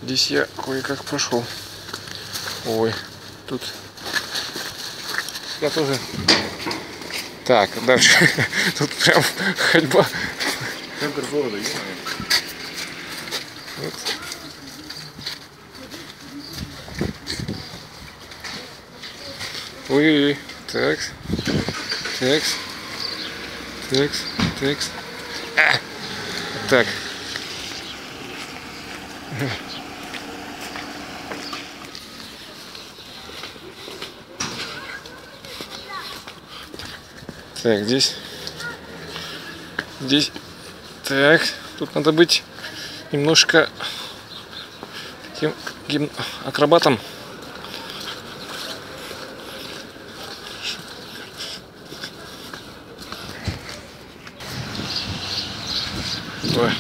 Здесь я кое-как прошел. Ой, тут я тоже. Так, дальше. Тут прям ходьба. Центр города, вот. Ой, так, так, так, так, так. Так, здесь, так, тут надо быть немножко таким акробатом. Ой.